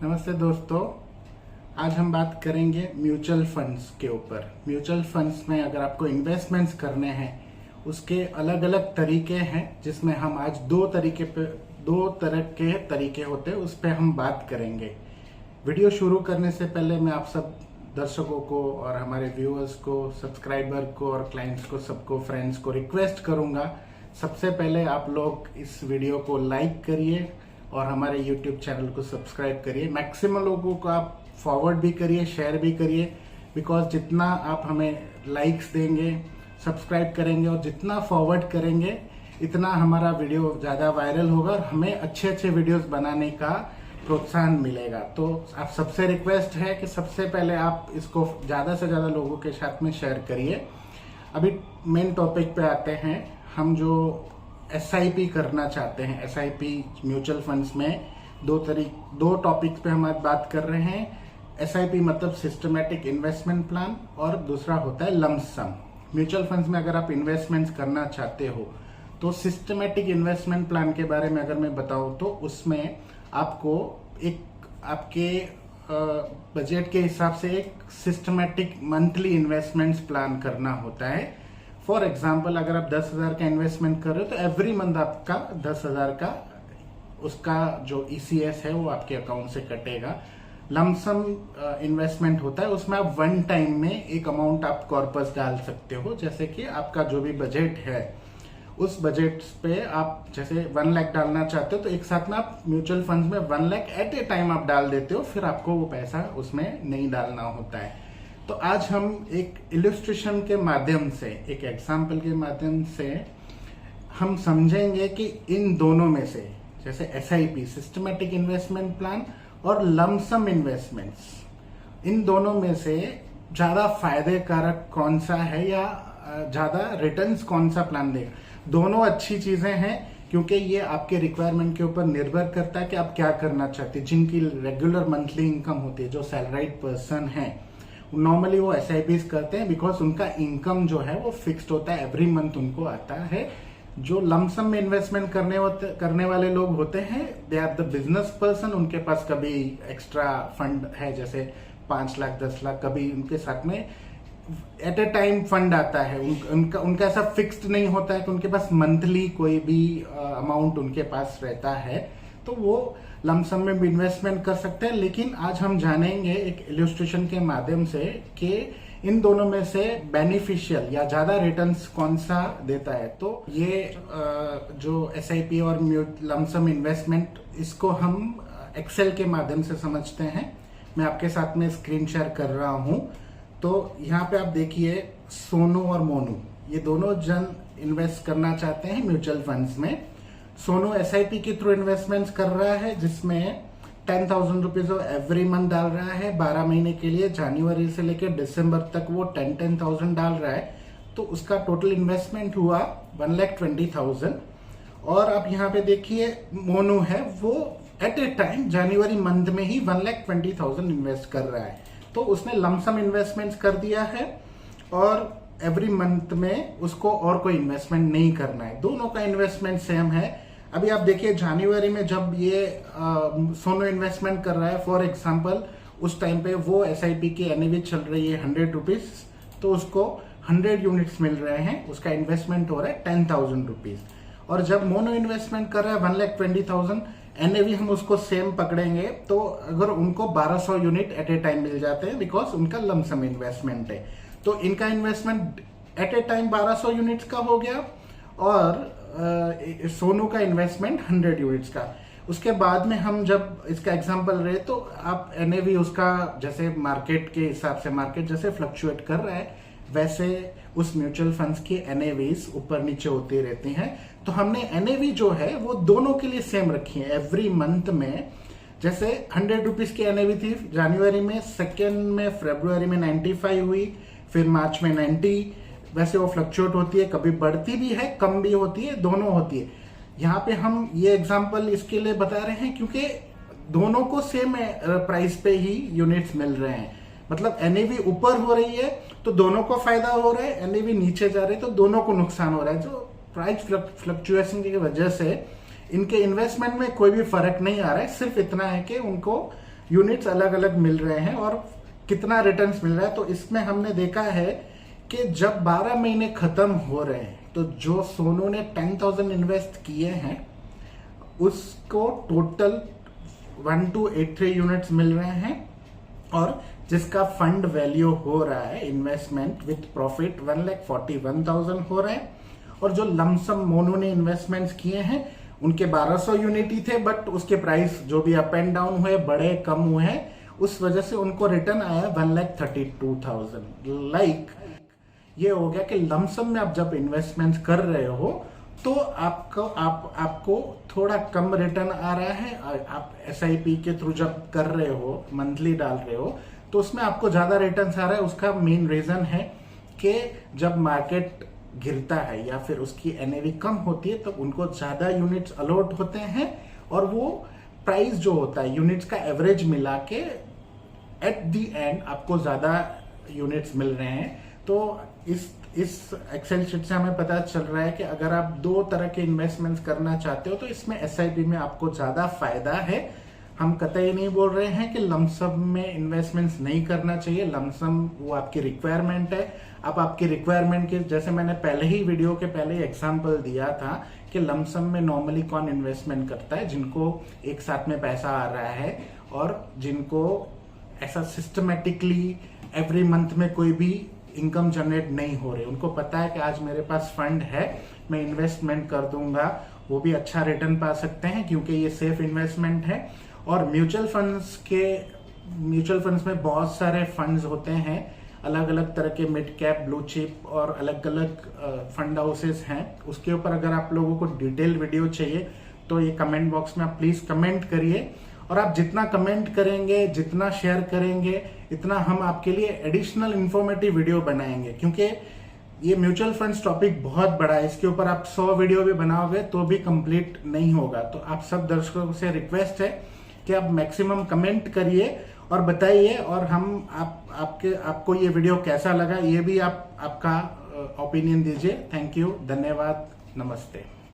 नमस्ते दोस्तों। आज हम बात करेंगे म्यूचुअल फंड्स के ऊपर। म्यूचुअल फंड्स में अगर आपको इन्वेस्टमेंट्स करने हैं उसके अलग अलग तरीके हैं, जिसमें हम आज दो तरह के तरीके होते हैं उस पर हम बात करेंगे। वीडियो शुरू करने से पहले मैं आप सब दर्शकों को और हमारे व्यूअर्स को, सब्सक्राइबर को और क्लाइंट्स को, सबको, फ्रेंड्स को रिक्वेस्ट करूंगा, सबसे पहले आप लोग इस वीडियो को लाइक करिए और हमारे YouTube चैनल को सब्सक्राइब करिए। मैक्सिमम लोगों को आप फॉरवर्ड भी करिए, शेयर भी करिए, बिकॉज जितना आप हमें लाइक्स देंगे, सब्सक्राइब करेंगे और जितना फॉरवर्ड करेंगे इतना हमारा वीडियो ज़्यादा वायरल होगा और हमें अच्छे अच्छे वीडियोस बनाने का प्रोत्साहन मिलेगा। तो आप सबसे रिक्वेस्ट है कि सबसे पहले आप इसको ज़्यादा से ज़्यादा लोगों के साथ में शेयर करिए। अभी मेन टॉपिक पे आते हैं। हम जो SIP करना चाहते हैं, SIP म्यूचुअल फंड्स में दो टॉपिक्स पे हम आज बात कर रहे हैं। SIP मतलब सिस्टमैटिक इन्वेस्टमेंट प्लान और दूसरा होता है लम्प सम। म्यूचुअल फंड्स में अगर आप इन्वेस्टमेंट्स करना चाहते हो तो सिस्टमैटिक इन्वेस्टमेंट प्लान के बारे में अगर मैं बताऊं तो उसमें आपको एक आपके बजट के हिसाब से एक सिस्टमैटिक मंथली इन्वेस्टमेंट्स प्लान करना होता है। फॉर एग्जाम्पल, अगर आप 10,000 का इन्वेस्टमेंट कर रहे हो तो एवरी मंथ आपका 10,000 का उसका जो ECS है वो आपके अकाउंट से कटेगा। लमसम इन्वेस्टमेंट होता है, उसमें आप वन टाइम में एक अमाउंट आप कॉर्पस डाल सकते हो। जैसे कि आपका जो भी बजट है उस बजट पे आप जैसे 1 लाख डालना चाहते हो तो एक साथ में आप म्यूचुअल फंड में 1 लाख एट ए टाइम आप डाल देते हो, फिर आपको वो पैसा उसमें नहीं डालना होता है। तो आज हम एक इलस्ट्रेशन के माध्यम से, एक एग्जाम्पल के माध्यम से हम समझेंगे कि इन दोनों में से, जैसे SIP सिस्टमैटिक इन्वेस्टमेंट प्लान और लमसम इन्वेस्टमेंट्स, इन दोनों में से ज्यादा फायदे कारक कौन सा है या ज्यादा रिटर्न्स कौन सा प्लान देगा। दोनों अच्छी चीजें हैं क्योंकि ये आपके रिक्वायरमेंट के ऊपर निर्भर करता है कि आप क्या करना चाहते हैं। जिनकी रेगुलर मंथली इनकम होती है, जो सैलराइड पर्सन है, नॉर्मली वो SIPs करते हैं बिकॉज उनका इनकम जो है वो फिक्स्ड होता है, एवरी मंथ उनको आता है। जो लमसम में इन्वेस्टमेंट करने वाले लोग होते हैं, they are the business person, उनके पास कभी एक्स्ट्रा फंड है, जैसे 5 लाख 10 लाख, कभी उनके साथ में एट ए टाइम फंड आता है। उनका ऐसा फिक्स्ड नहीं होता है कि उनके पास मंथली कोई भी अमाउंट उनके पास रहता है, तो वो लमसम में भी इन्वेस्टमेंट कर सकते हैं। लेकिन आज हम जानेंगे एक इलस्ट्रेशन के माध्यम से कि इन दोनों में से बेनिफिशियल या ज्यादा रिटर्न्स कौन सा देता है। तो ये जो SIP और लमसम इन्वेस्टमेंट, इसको हम एक्सेल के माध्यम से समझते हैं। मैं आपके साथ में स्क्रीन शेयर कर रहा हूं। तो यहाँ पे आप देखिए, सोनू और मोनू, ये दोनों जन इन्वेस्ट करना चाहते हैं म्यूचुअल फंड्स में। सोनू SIP के थ्रू इन्वेस्टमेंट्स कर रहा है, जिसमें 10,000 रुपीज एवरी मंथ डाल रहा है 12 महीने के लिए। जनवरी से लेकर दिसंबर तक वो 10,000 डाल रहा है, तो उसका टोटल इन्वेस्टमेंट हुआ 1,20,000। और आप यहाँ पे देखिए, मोनू है वो एट ए टाइम जनवरी मंथ में ही 1,20,000 इन्वेस्ट कर रहा है। तो उसने लमसम इन्वेस्टमेंट्स कर दिया है और एवरी मंथ में उसको और कोई इन्वेस्टमेंट नहीं करना है। दोनों का इन्वेस्टमेंट सेम है। अभी आप देखिए, जनवरी में जब ये सोनो इन्वेस्टमेंट कर रहा है, फॉर एग्जांपल उस टाइम पे वो SIP की NAV चल रही है 100 रुपीज, तो उसको 100 यूनिट्स मिल रहे हैं, उसका इन्वेस्टमेंट हो रहा है 10,000 रुपीज। और जब मोनो इन्वेस्टमेंट कर रहा है 1,20,000, NAV हम उसको सेम पकड़ेंगे, तो अगर उनको 1200 यूनिट एट ए टाइम मिल जाते हैं बिकॉज उनका लमसम इन्वेस्टमेंट है, तो इनका investment at a time 1200 units का हो गया और सोनू का इन्वेस्टमेंट 100 यूनिट्स का। उसके बाद में हम जब इसका एग्जांपल रहे तो आप NAV उसका जैसे मार्केट के हिसाब से, मार्केट जैसे फ्लक्चुएट कर रहा है वैसे उस म्यूचुअल फंड्स की NAVs ऊपर नीचे होती रहती हैं। तो हमने NAV जो है वो दोनों के लिए सेम रखी है एवरी मंथ में। जैसे 100 रुपीज की NAV थी जनवरी में, सेकेंड में फरवरी में 95 हुई, फिर मार्च में 90। वैसे वो फ्लक्चुएट होती है, कभी बढ़ती भी है, कम भी होती है, दोनों होती है। यहाँ पे हम ये एग्जांपल इसके लिए बता रहे हैं क्योंकि दोनों को सेम प्राइस पे ही यूनिट्स मिल रहे हैं। मतलब NAV ऊपर हो रही है तो दोनों को फायदा हो रहा है, NAV नीचे जा रही है तो दोनों को नुकसान हो रहा है। जो प्राइस फ्लक्चुएशन की वजह से इनके इन्वेस्टमेंट में कोई भी फर्क नहीं आ रहा है। सिर्फ इतना है कि उनको यूनिट्स अलग अलग मिल रहे हैं और कितना रिटर्न्स मिल रहा है। तो इसमें हमने देखा है कि जब 12 महीने खत्म हो रहे हैं तो जो सोनू ने 10,000 इन्वेस्ट किए हैं उसको टोटल 1283 यूनिट्स मिल रहे हैं और जिसका फंड वैल्यू हो रहा है इन्वेस्टमेंट विथ प्रॉफिट 1,41,000 हो रहा है। और जो लमसम मोनू ने इन्वेस्टमेंट्स किए हैं उनके 1200 यूनिट ही थे, बट उसके प्राइस जो भी अप एंड डाउन हुए, बड़े कम हुए हैं, उस वजह से उनको रिटर्न आया 1,32,000। ये हो गया कि लमसम में आप जब इन्वेस्टमेंट कर रहे हो तो आपको थोड़ा कम रिटर्न आ रहा है। आप SIP के थ्रू जब कर रहे हो, मंथली डाल रहे हो, तो उसमें आपको ज्यादा रिटर्न आ रहा है। उसका मेन रीजन है कि जब मार्केट गिरता है या फिर उसकी NAV कम होती है तो उनको ज्यादा यूनिट्स अलॉट होते हैं और वो प्राइस जो होता है यूनिट्स का एवरेज मिला के एट द एंड आपको ज्यादा यूनिट्स मिल रहे हैं। तो इस एक्सेल शीट से हमें पता चल रहा है कि अगर आप दो तरह के इन्वेस्टमेंट्स करना चाहते हो तो इसमें SIP में आपको ज्यादा फायदा है। हम कतई नहीं बोल रहे हैं कि लमसम में इन्वेस्टमेंट्स नहीं करना चाहिए। लमसम वो आपकी रिक्वायरमेंट है। अब आपकी रिक्वायरमेंट के जैसे मैंने पहले ही वीडियो के पहले एग्जांपल दिया था कि लमसम में नॉर्मली कौन इन्वेस्टमेंट करता है, जिनको एक साथ में पैसा आ रहा है और जिनको ऐसा सिस्टमेटिकली एवरी मंथ में कोई भी इनकम जनरेट नहीं हो रही। उनको पता है कि आज मेरे पास फंड है, मैं इन्वेस्टमेंट कर दूंगा, वो भी अच्छा रिटर्न पा सकते हैं क्योंकि ये सेफ इन्वेस्टमेंट है। और म्यूचुअल फंड्स में बहुत सारे फंड्स होते हैं, अलग अलग तरह के मिड कैप, ब्लू चिप और अलग अलग फंड हाउसेस हैं। उसके ऊपर अगर आप लोगों को डिटेल वीडियो चाहिए तो ये कमेंट बॉक्स में आप प्लीज कमेंट करिए। और आप जितना कमेंट करेंगे, जितना शेयर करेंगे, इतना हम आपके लिए एडिशनल इंफॉर्मेटिव वीडियो बनाएंगे, क्योंकि ये म्यूचुअल फंड्स टॉपिक बहुत बड़ा है। इसके ऊपर आप 100 वीडियो भी बनाओगे तो भी कंप्लीट नहीं होगा। तो आप सब दर्शकों से रिक्वेस्ट है कि आप मैक्सिमम कमेंट करिए और बताइए, और हम आपको ये वीडियो कैसा लगा ये भी आप आपका ओपिनियन दीजिए। थैंक यू, धन्यवाद, नमस्ते।